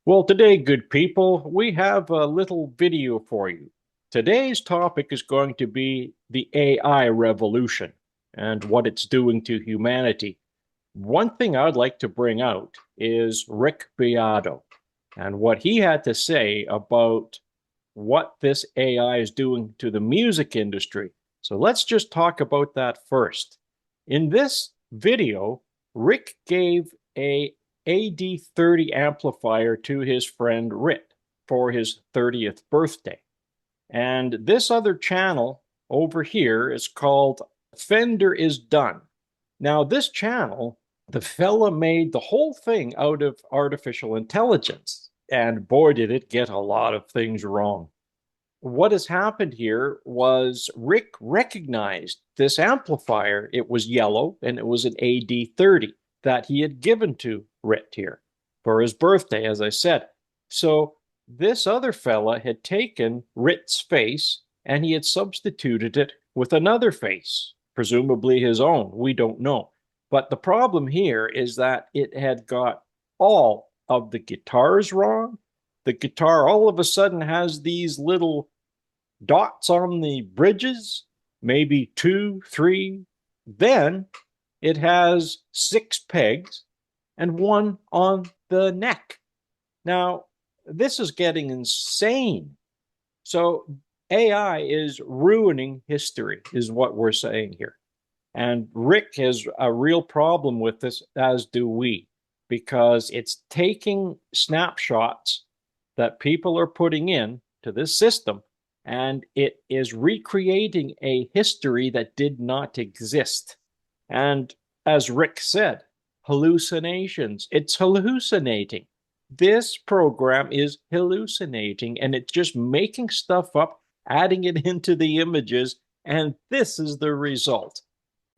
Well, today, good people, we have a little video for you. Today's topic is going to be the AI revolution and what it's doing to humanity. One thing I'd like to bring out is Rick Beato and what he had to say about what this AI is doing to the music industry. So let's just talk about that first. In this video, Rick gave a AD30 amplifier to his friend Rit for his 30th birthday. And this other channel over here is called Fender is Done. Now, this channel, the fella made the whole thing out of artificial intelligence. And boy, did it get a lot of things wrong. What has happened here was Rick recognized this amplifier. It was yellow and it was an AD30 that he had given to Rit here for his birthday, as I said. So this other fella had taken Rit's face and he had substituted it with another face, presumably his own. We don't know. But the problem here is that it had got all of the guitars wrong. The guitar all of a sudden has these little dots on the bridges, maybe two, three. Then it has six pegs and one on the neck. Now, this is getting insane. So AI is ruining history, is what we're saying here. And Rick has a real problem with this, as do we, because it's taking snapshots that people are putting in to this system, and it is recreating a history that did not exist. And as Rick said, hallucinations. It's hallucinating. This program is hallucinating, and it's just making stuff up, adding it into the images, and this is the result.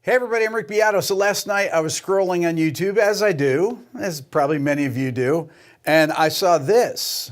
Hey everybody, I'm Rick Beato. So last night I was scrolling on YouTube, as I do, as probably many of you do, and I saw this.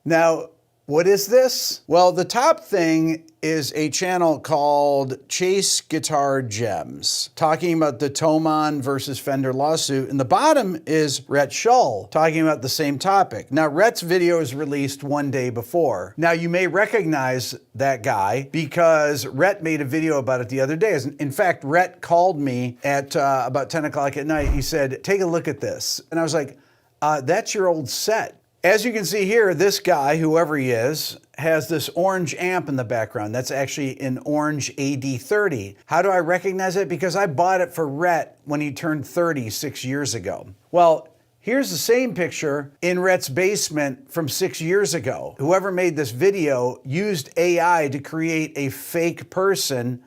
Now, what is this? Well, the top thing is a channel called Chase Guitar Gems, talking about the Thomann versus Fender lawsuit. And the bottom is Rhett Shull, talking about the same topic. Now, Rhett's video is released one day before. Now, you may recognize that guy because Rhett made a video about it the other day. In fact, Rhett called me at about 10 o'clock at night. He said, take a look at this. And I was like, that's your old set. As you can see here, this guy, whoever he is, has this orange amp in the background. That's actually an orange AD30. How do I recognize it? Because I bought it for Rhett when he turned 30 6 years ago. Well, here's the same picture in Rhett's basement from 6 years ago. Whoever made this video used AI to create a fake person.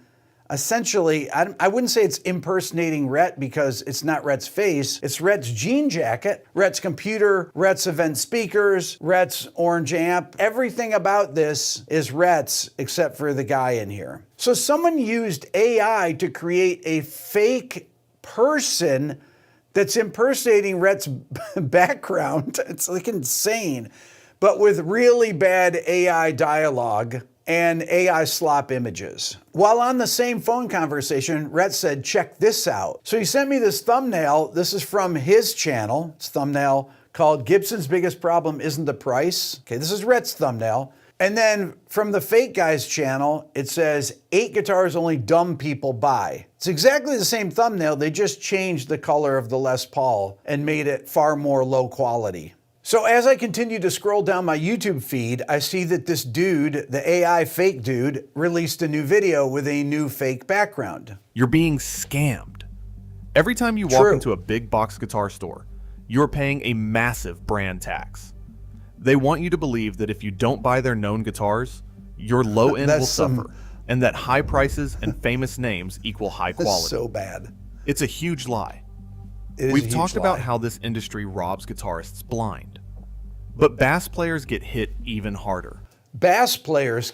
Essentially, I wouldn't say it's impersonating Rhett because it's not Rhett's face. It's Rhett's jean jacket, Rhett's computer, Rhett's event speakers, Rhett's orange amp. Everything about this is Rhett's except for the guy in here. So someone used AI to create a fake person that's impersonating Rhett's background. It's like insane, but with really bad AI dialogue and AI slop images. While on the same phone conversation, Rhett said, check this out. So he sent me this thumbnail. This is from his channel. It's a thumbnail called Gibson's Biggest Problem Isn't the Price. Okay, this is Rhett's thumbnail. And then from the fake guy's channel, it says, 8 guitars only dumb people buy. It's exactly the same thumbnail. They just changed the color of the Les Paul and made it far more low quality. So as I continue to scroll down my YouTube feed, I see that this dude, the AI fake dude, released a new video with a new fake background. You're being scammed. Every time you walk into a big box guitar store, you're paying a massive brand tax. They want you to believe that if you don't buy their known guitars, your low end will suffer, and that high prices and famous names equal high quality. That's so bad. It's a huge lie. We've talked about how this industry robs guitarists blind, but bass players get hit even harder. Bass players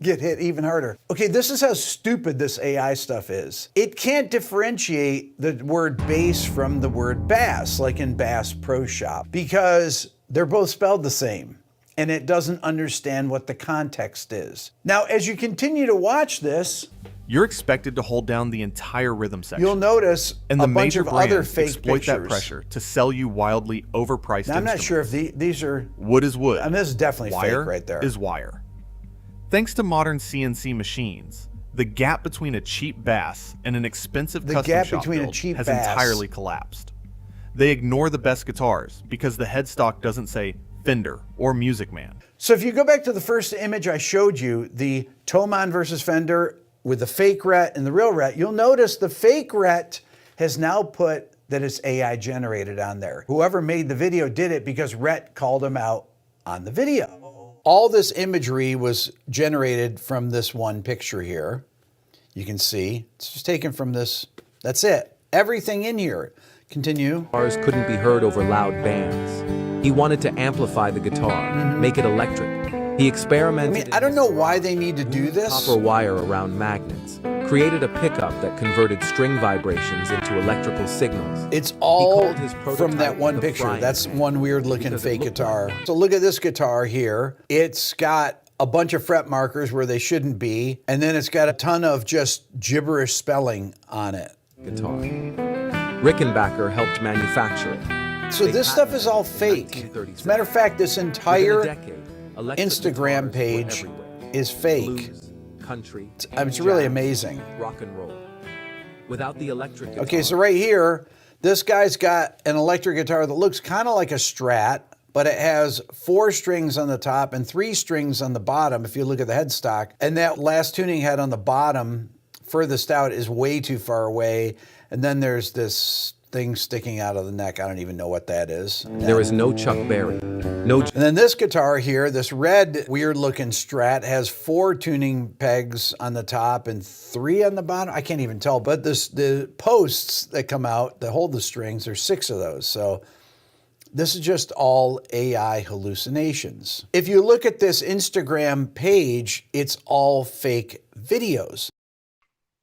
get hit even harder. Okay, this is how stupid this AI stuff is. It can't differentiate the word bass from the word bass, like in Bass Pro Shop, because they're both spelled the same, and it doesn't understand what the context is. Now, as you continue to watch this, you're expected to hold down the entire rhythm section. You'll notice and a the bunch major of other brands fake exploit pictures. that pressure to sell you wildly overpriced Now, I'm not sure if instruments. these are... Wood is wood. I mean, this is definitely Wire fake right there. is wire. Thanks to modern CNC machines, the gap between a cheap bass and an expensive custom shop build has entirely collapsed. They ignore the best guitars because the headstock doesn't say Fender or Music Man. So if you go back to the first image I showed you, the Thomann versus Fender with the fake Rhett and the real Rhett, you'll notice the fake Rhett has now put that it's AI generated on there. Whoever made the video did it because Rhett called him out on the video. All this imagery was generated from this one picture here. You can see it's just taken from this. That's it. Everything in here. Continue. Guitars couldn't be heard over loud bands. He wanted to amplify the guitar, make it electric. He experimented. I don't know why they need to do this. Copper wire around magnets, created a pickup that converted string vibrations into electrical signals. It's all called his prototype from that one the picture. frying That's pan one weird looking because it fake looked guitar. like So look at this guitar here. It's got a bunch of fret markers where they shouldn't be, and then it's got a ton of just gibberish spelling on it. guitar. Rickenbacker helped manufacture it. So this stuff is all fake. As a matter of fact, this entire Instagram page is fake. Blues, country, It's really jazz, amazing. rock and roll. Without the electric guitar, Okay, so right here, this guy's got an electric guitar that looks kind of like a Strat, but it has 4 strings on the top and 3 strings on the bottom if you look at the headstock. And that last tuning head on the bottom, furthest out, is way too far away. And then there's this thing sticking out of the neck. I don't even know what that is. there is no Chuck Berry, no And then this guitar here, this red weird looking Strat, has 4 tuning pegs on the top and 3 on the bottom. I can't even tell, but the posts that come out that hold the strings, there's 6 of those. So this is just all AI hallucinations. If you look at this Instagram page, it's all fake videos.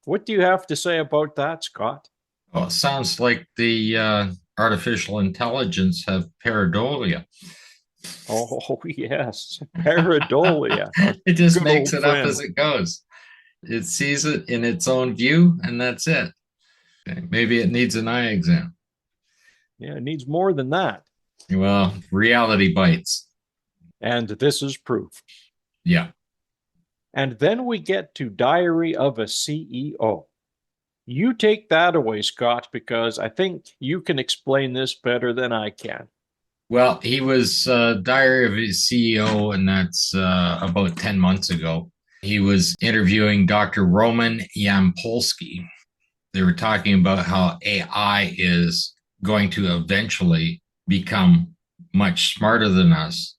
What do you have to say about that, Scott? Well, it sounds like the artificial intelligence have pareidolia. Oh, yes. Pareidolia. It just Good makes old it up friend. as it goes. It sees it in its own view, and that's it. Maybe it needs an eye exam. Yeah, it needs more than that. Well, reality bites. And this is proof. Yeah. And then we get to Diary of a CEO. You take that away, Scott, because I think you can explain this better than I can. Well, he was Diary of his CEO, and that's about 10 months ago. He was interviewing Dr. Roman Yampolsky. They were talking about how AI is going to eventually become much smarter than us,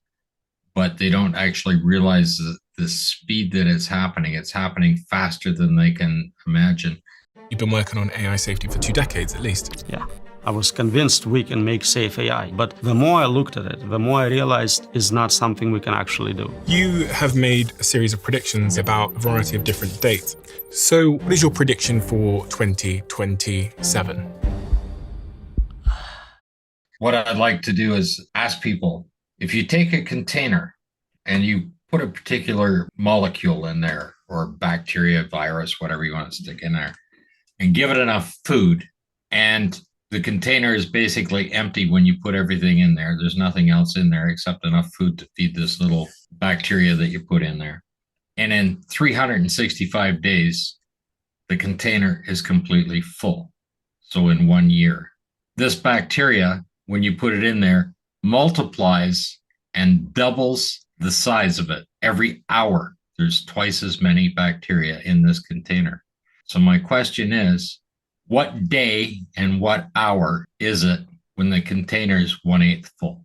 but they don't actually realize the speed that it's happening. It's happening faster than they can imagine. You've been working on AI safety for 2 decades at least. Yeah, I was convinced we can make safe AI, but the more I looked at it, the more I realized it's not something we can actually do. You have made a series of predictions about a variety of different dates. So what is your prediction for 2027? What I'd like to do is ask people, if you take a container and you put a particular molecule in there, or bacteria, virus, whatever you want to stick in there, and give it enough food, and the container is basically empty when you put everything in there. There's nothing else in there except enough food to feed this little bacteria that you put in there. And in 365 days, the container is completely full. So in 1 year, this bacteria, when you put it in there, multiplies and doubles the size of it. Every hour, there's twice as many bacteria in this container. So my question is, what day and what hour is it when the container is 1/8 full?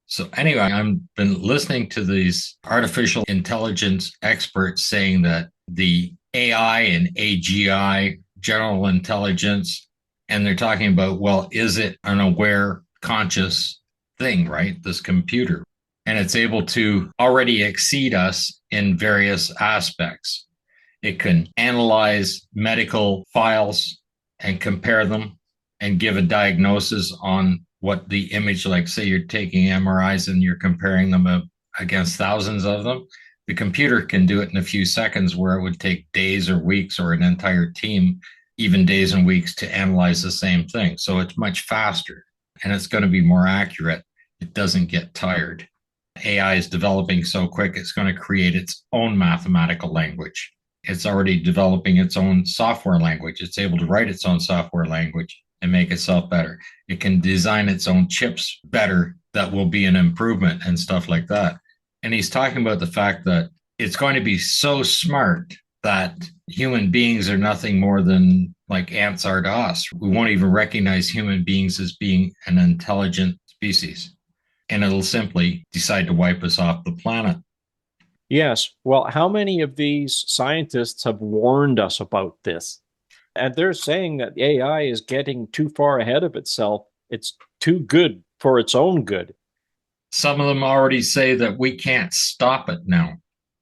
So anyway, I've been listening to these artificial intelligence experts saying that the AI and AGI, general intelligence, and they're talking about, well, is it an aware, conscious thing, right? This computer. And it's able to already exceed us in various aspects. It can analyze medical files and compare them and give a diagnosis on what the image, like say you're taking MRIs and you're comparing them against thousands of them. The computer can do it in a few seconds where it would take days or weeks or an entire team, even days and weeks, to analyze the same thing. So it's much faster and it's going to be more accurate. It doesn't get tired. AI is developing so quick, it's going to create its own mathematical language. It's already developing its own software language. It's able to write its own software language and make itself better. It can design its own chips better that will be an improvement and stuff like that. And he's talking about the fact that it's going to be so smart that human beings are nothing more than like ants are to us. We won't even recognize human beings as being an intelligent species. And it'll simply decide to wipe us off the planet. Yes. Well, how many of these scientists have warned us about this? And they're saying that AI is getting too far ahead of itself. It's too good for its own good. Some of them already say that we can't stop it now.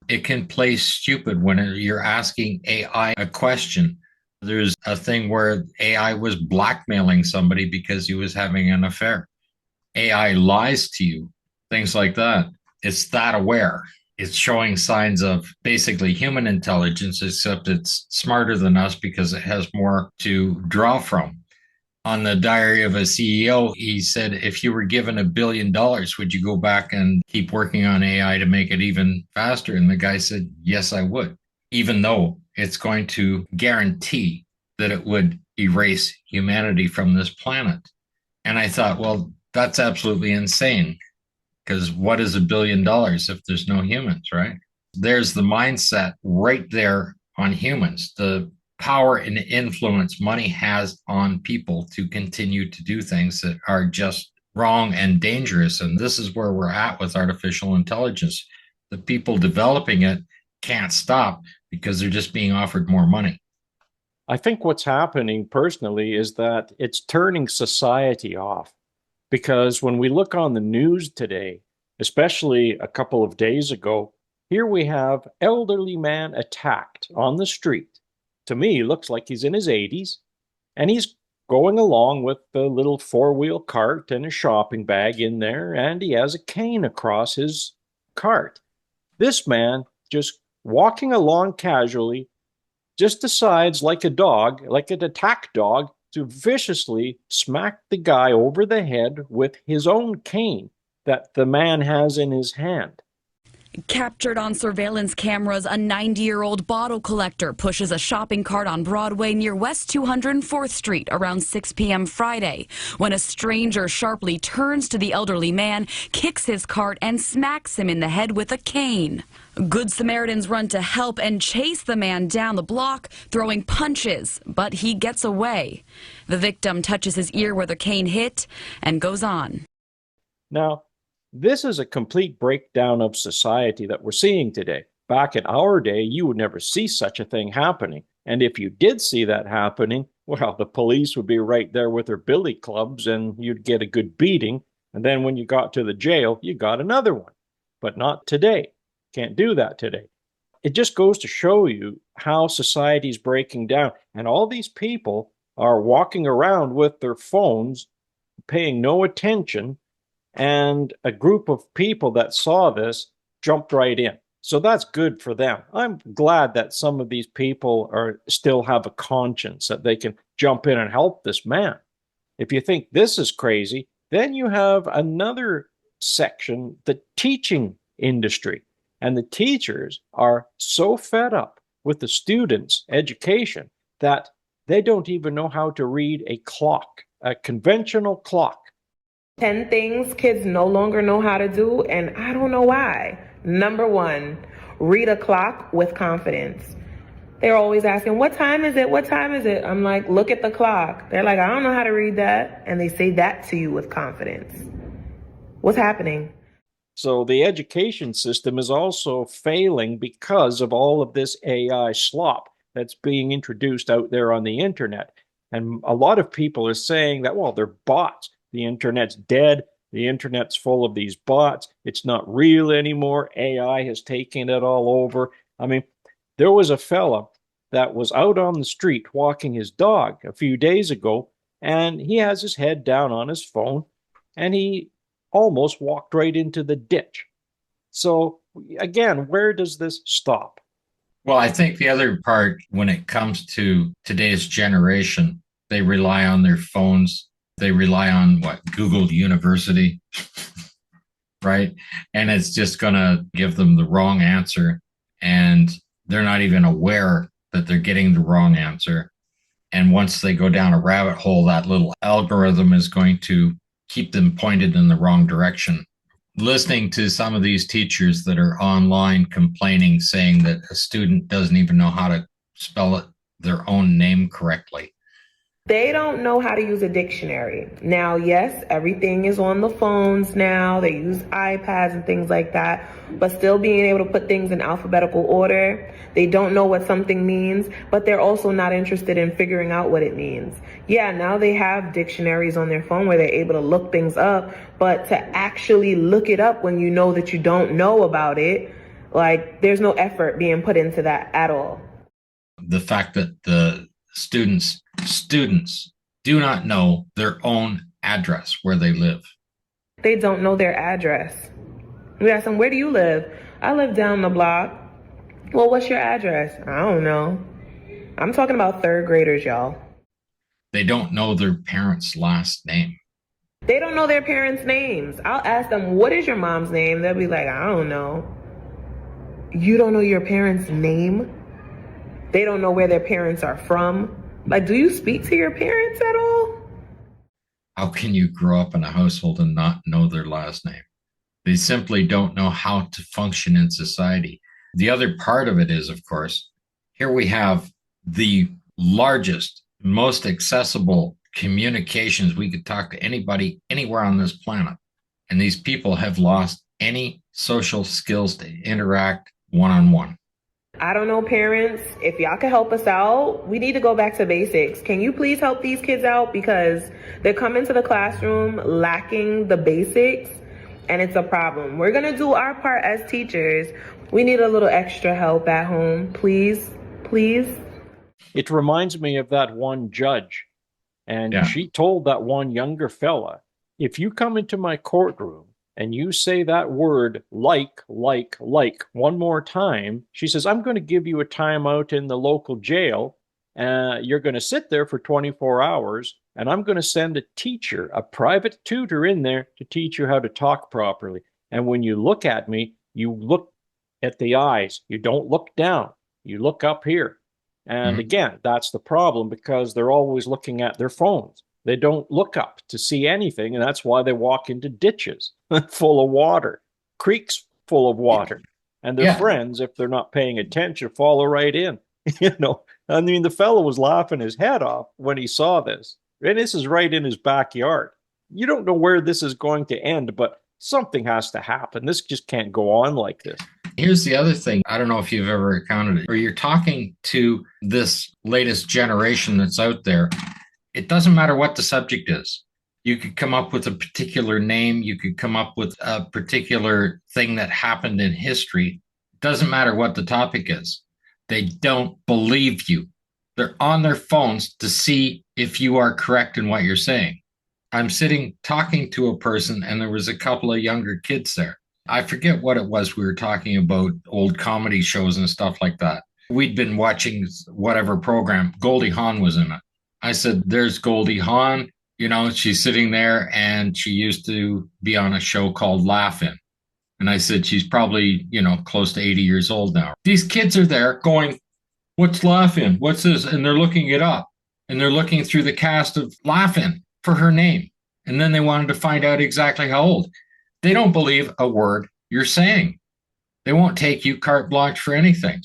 It can play stupid when you're asking AI a question. There's a thing where AI was blackmailing somebody because he was having an affair. AI lies to you, things like that. It's that aware. It's showing signs of basically human intelligence, except it's smarter than us because it has more to draw from. On the Diary of a CEO, he said, if you were given $1 billion, would you go back and keep working on AI to make it even faster? And the guy said, yes, I would, even though it's going to guarantee that it would erase humanity from this planet. And I thought, well, that's absolutely insane, because what is $1 billion if there's no humans, right? There's the mindset right there on humans, the power and influence money has on people to continue to do things that are just wrong and dangerous. And this is where we're at with artificial intelligence. The people developing it can't stop because they're just being offered more money. I think what's happening personally is that it's turning society off. Because when we look on the news today, especially a couple of days ago, here we have elderly man attacked on the street. To me, looks like he's in his 80s, and he's going along with the little four-wheel cart and a shopping bag in there, and he has a cane across his cart. This man, just walking along casually, just decides, like a dog, like an attack dog, to viciously smack the guy over the head with his own cane that the man has in his hand. Captured on surveillance cameras, a 90-year-old bottle collector pushes a shopping cart on Broadway near West 204th Street around 6 p.m. Friday, when a stranger sharply turns to the elderly man, kicks his cart, and smacks him in the head with a cane. Good Samaritans run to help and chase the man down the block, throwing punches, but he gets away. The victim touches his ear where the cane hit and goes on. Now, this is a complete breakdown of society that we're seeing today. Back in our day, you would never see such a thing happening. And if you did see that happening, well, the police would be right there with their billy clubs and you'd get a good beating. And then when you got to the jail, you got another one. But not today. Can't do that today. It just goes to show you how society's breaking down. And all these people are walking around with their phones, paying no attention. And a group of people that saw this jumped right in. So that's good for them. I'm glad that some of these people still have a conscience, that they can jump in and help this man. If you think this is crazy, then you have another section, the teaching industry. And the teachers are so fed up with the students' education that they don't even know how to read a clock, a conventional clock. 10 things kids no longer know how to do, and I don't know why. Number 1, read a clock with confidence. They're always asking, what time is it? What time is it? I'm like, look at the clock. They're like, I don't know how to read that. And they say that to you with confidence. What's happening? So the education system is also failing because of all of this AI slop that's being introduced out there on the internet. And a lot of people are saying that, well, they're bots. The internet's dead. The internet's full of these bots. It's not real anymore. AI has taken it all over. I mean, there was a fella that was out on the street walking his dog a few days ago, and he has his head down on his phone, and he almost walked right into the ditch. So Again, where does this stop? Well, I think the other part, when it comes to today's generation, they rely on their phones. They rely on what? Google University, right? And it's just going to give them the wrong answer. And they're not even aware that they're getting the wrong answer. And once they go down a rabbit hole, that little algorithm is going to keep them pointed in the wrong direction. Listening to some of these teachers that are online complaining, saying that a student doesn't even know how to spell it, their own name correctly. They don't know how to use a dictionary. Now, yes, everything is on the phones now. They use iPads and things like that, but still being able to put things in alphabetical order. They don't know what something means, but they're also not interested in figuring out what it means. Yeah, now they have dictionaries on their phone where they're able to look things up, but to actually look it up when you know that you don't know about it, like, there's no effort being put into that at all. The fact that the students do not know their own address where they live. They don't know their address. We ask them, where do you live? I live down the block. Well, what's your address? I don't know. I'm talking about third graders, y'all. They don't know their parents' last name. They don't know their parents' names. I'll ask them, what is your mom's name? They'll be like, I don't know. You don't know your parents' name? They don't know where their parents are from. Like, do you speak to your parents at all? How can you grow up in a household and not know their last name? They simply don't know how to function in society. The other part of it is, of course, here we have the largest, most accessible communications. We could talk to anybody anywhere on this planet. And these people have lost any social skills to interact one-on-one. I don't know, parents, if y'all can help us out, we need to go back to basics. Can you please help these kids out? Because they're coming to the classroom lacking the basics, and it's a problem. We're going to do our part as teachers. We need a little extra help at home. Please, please. It reminds me of that one judge, and she told that one younger fella, if you come into my courtroom and you say that word like one more time, she says, I'm going to give you a timeout in the local jail. You're going to sit there for 24 hours, and I'm going to send a teacher, a private tutor in there to teach you how to talk properly. And when you look at me, you look at the eyes. You don't look down. You look up here. And again, that's the problem, because they're always looking at their phones. They don't look up to see anything, and that's why they walk into ditches full of water, creeks full of water, and their friends, if they're not paying attention, follow right in. I mean, the fellow was laughing his head off when he saw this, and this is right in his backyard. You don't know where this is going to end, but something has to happen. This just can't go on like this. Here's the other thing. I don't know if you've ever encountered it, or you're talking to this latest generation that's out there. It doesn't matter what the subject is. You could come up with a particular name. You could come up with a particular thing that happened in history. It doesn't matter what the topic is. They don't believe you. They're on their phones to see if you are correct in what you're saying. I'm sitting talking to a person, and there was a couple of younger kids there. I forget what it was. We were talking about old comedy shows and stuff like that. We'd been watching whatever program. Goldie Hawn was in it. I said, there's Goldie Hawn, she's sitting there, and she used to be on a show called Laugh-In. And I said, she's probably, close to 80 years old now. These kids are there going, what's Laugh-In? What's this? And they're looking it up, and they're looking through the cast of Laugh-In for her name. And then they wanted to find out exactly how old. They don't believe a word you're saying. They won't take you carte blanche for anything.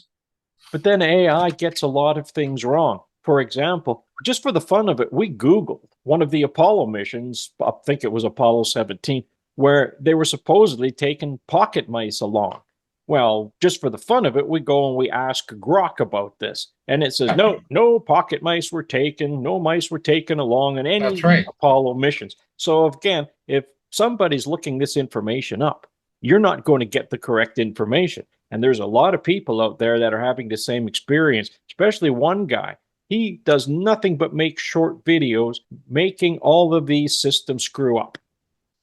But then AI gets a lot of things wrong. For example, just for the fun of it, we Googled one of the Apollo missions, I think it was Apollo 17, where they were supposedly taking pocket mice along. Well, just for the fun of it, we go and we ask Grok about this. And it says, no pocket mice were taken, no mice were taken along in any Apollo missions. So again, if somebody's looking this information up, you're not going to get the correct information. And there's a lot of people out there that are having the same experience, especially one guy. He does nothing but make short videos, making all of these systems screw up.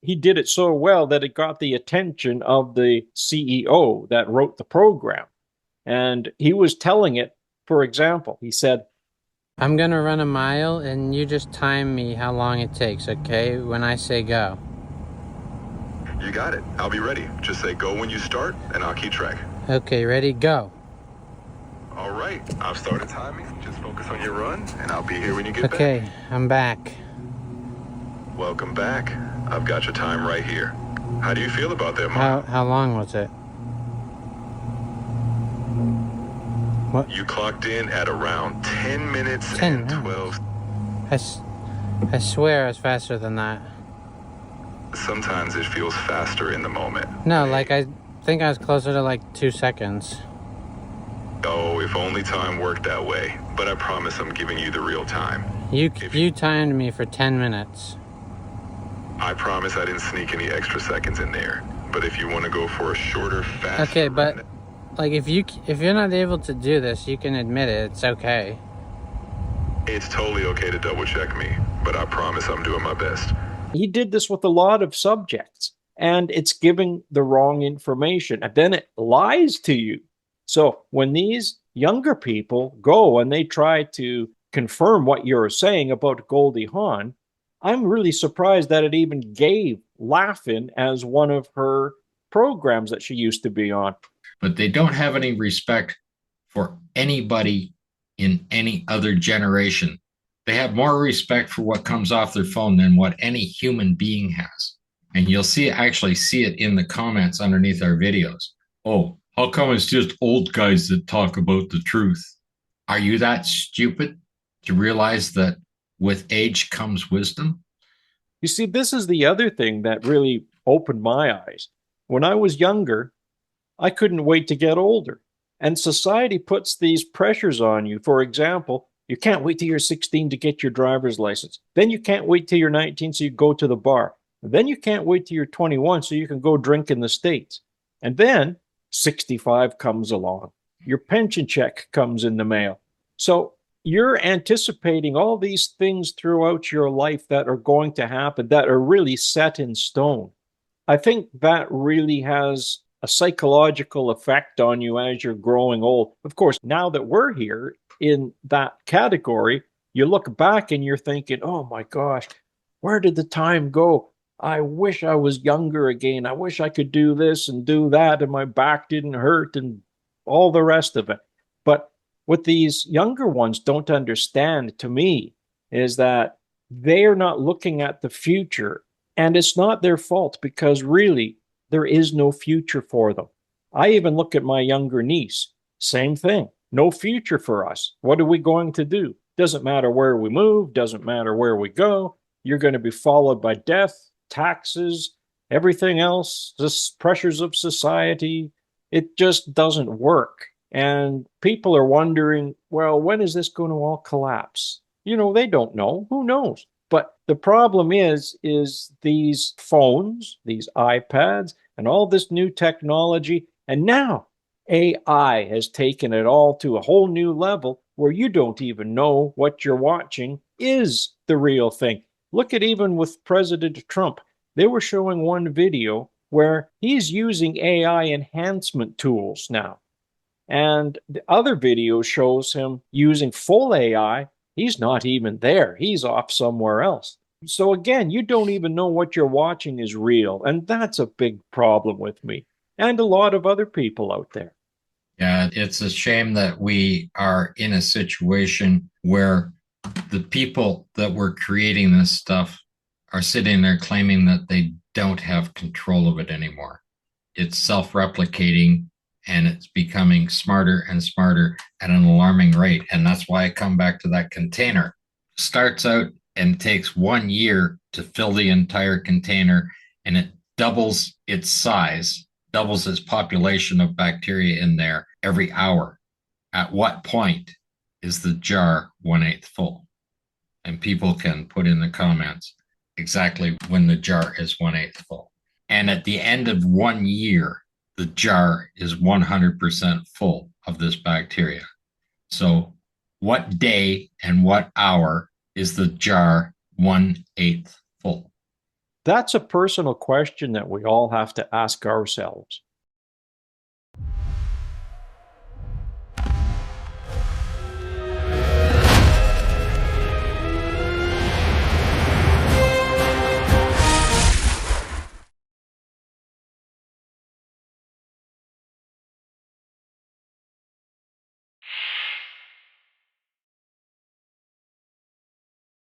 he did it so well that it got the attention of the CEO that wrote the program. And he was telling it, for example, he said, I'm going to run a mile and you just time me how long it takes, okay? When I say go. You got it. I'll be ready. Just say go when you start and I'll keep track. Okay, ready, go. All right. I've started timing. Just focus on your run and I'll be here when you get back. Okay, I'm back. Welcome back. I've got your time right here. How do you feel about that, Mom? How long was it? What? You clocked in at around 10 minutes 10 and minutes. 12. I swear I was faster than that. Sometimes it feels faster in the moment. No, like I think I was closer to like 2 seconds. Oh, if only time worked that way. But I promise I'm giving you the real time. You timed me for 10 minutes. I promise I didn't sneak any extra seconds in there. But if you want to go for a shorter, faster... Okay, but like if you're not able to do this, you can admit it. It's okay. It's totally okay to double check me, but I promise I'm doing my best. He did this with a lot of subjects, and it's giving the wrong information, and then it lies to you. So when these younger people go and they try to confirm what you're saying about Goldie Hawn, I'm really surprised that it even gave Laugh-In as one of her programs that she used to be on. But they don't have any respect for anybody in any other generation. They have more respect for what comes off their phone than what any human being has. And you'll actually see it in the comments underneath our videos. Oh, how come it's just old guys that talk about the truth? Are you that stupid to realize that with age comes wisdom? You see, this is the other thing that really opened my eyes. When I was younger, I couldn't wait to get older. And society puts these pressures on you. For example, you can't wait till you're 16 to get your driver's license. Then you can't wait till you're 19 so you go to the bar. Then you can't wait till you're 21 so you can go drink in the States. And then 65 comes along. Your pension check comes in the mail. So you're anticipating all these things throughout your life that are going to happen, that are really set in stone. I think that really has a psychological effect on you as you're growing old. Of course, now that we're here in that category, you look back and you're thinking, oh my gosh, where did the time go? I wish I was younger again. I wish I could do this and do that and my back didn't hurt and all the rest of it. But what these younger ones don't understand, to me, is that they're not looking at the future. And it's not their fault, because really, there is no future for them. I even look at my younger niece. Same thing. No future for us. What are we going to do? Doesn't matter where we move. Doesn't matter where we go. You're going to be followed by death, taxes, everything else, just pressures of society. It just doesn't work. And people are wondering, well, when is this going to all collapse? You know, they don't know. Who knows? But the problem is these phones, these iPads, and all this new technology. And now AI has taken it all to a whole new level where you don't even know what you're watching is the real thing. Look at even with President Trump. They were showing one video where he's using AI enhancement tools now. And the other video shows him using full AI. He's not even there. He's off somewhere else. So again, you don't even know what you're watching is real. And that's a big problem with me and a lot of other people out there. Yeah, it's a shame that we are in a situation where the people that were creating this stuff are sitting there claiming that they don't have control of it anymore. It's self-replicating and it's becoming smarter and smarter at an alarming rate. And that's why I come back to that container. Starts out and takes 1 year to fill the entire container, and it doubles its size, doubles its population of bacteria in there every hour. At what point is the jar 1/8 full? And people can put in the comments exactly when the jar is 1/8 full. And at the end of 1 year, the jar is 100% full of this bacteria. So what day and what hour is the jar 1/8 full? That's a personal question that we all have to ask ourselves.